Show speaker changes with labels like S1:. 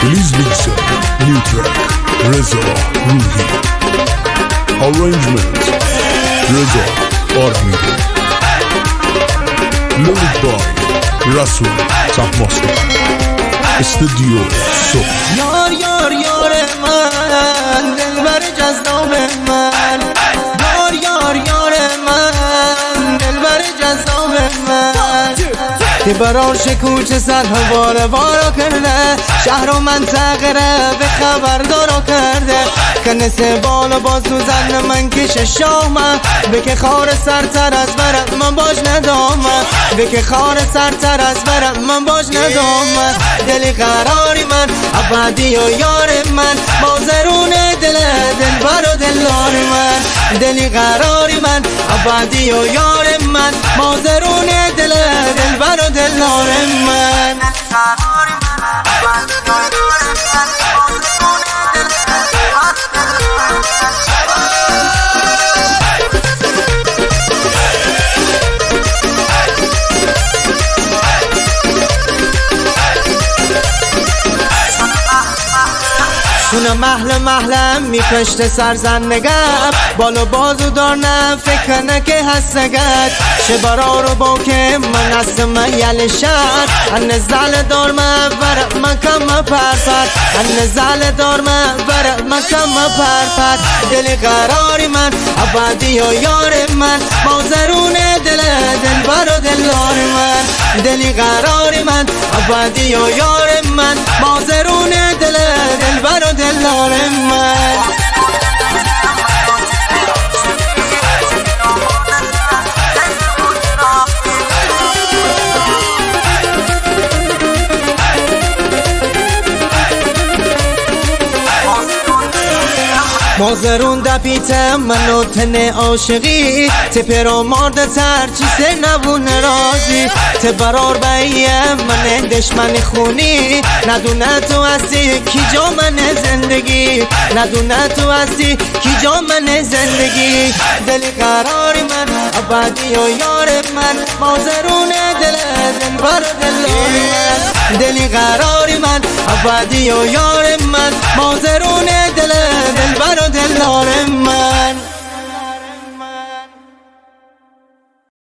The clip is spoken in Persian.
S1: Please listen, new track, Reza Ruhi. Arrangement, Reza Armide. Lyric by Rasul Sahmoska. Studio So.
S2: یار یار یار من دلبر جذاب من، یار یار یار من دلبر جذاب من، که برار شکوچه سر بارا کرده، شهر و منطقه را به خبردارا کرده، کنس بالا بازو زن من کش شامه، بکه خار سرتر از برم من باش ندامه، بکه خار سرتر از برم من باش ندامه، دلی قراری من ابدی و یار من، بازرون دلبر و دلار من، دلی قراری من ابدی و یار من، بازرون دلبر و دلار من. شونه محلم میپشت سرزنگم، بالا بازو دارنم فکر نکه هستگد، شبرا رو با که من است من یل شد، انزل دار من ورق من کم پرپر، انزل دار من ورق من کم پرپر، دلی قراری من ابدی و یار من، بازرون دلبر و دلار من، دلی قراری من ابدی و یار من، بازرون دلبر و دلار من. مازرون دپیتم منو تن عاشقی، تپرا مارد تر چیسه نبون رازی، تبرار بیم من دشمن خونی، ندونه تو هستی کی جا من زندگی، ندونه تو هستی کی جا من زندگی، دلی قراری من ابدی و یار من، مازرون دلبر و دلار من، دلی قراری من ابدی و یار من، مازرون دلبر و دلار من.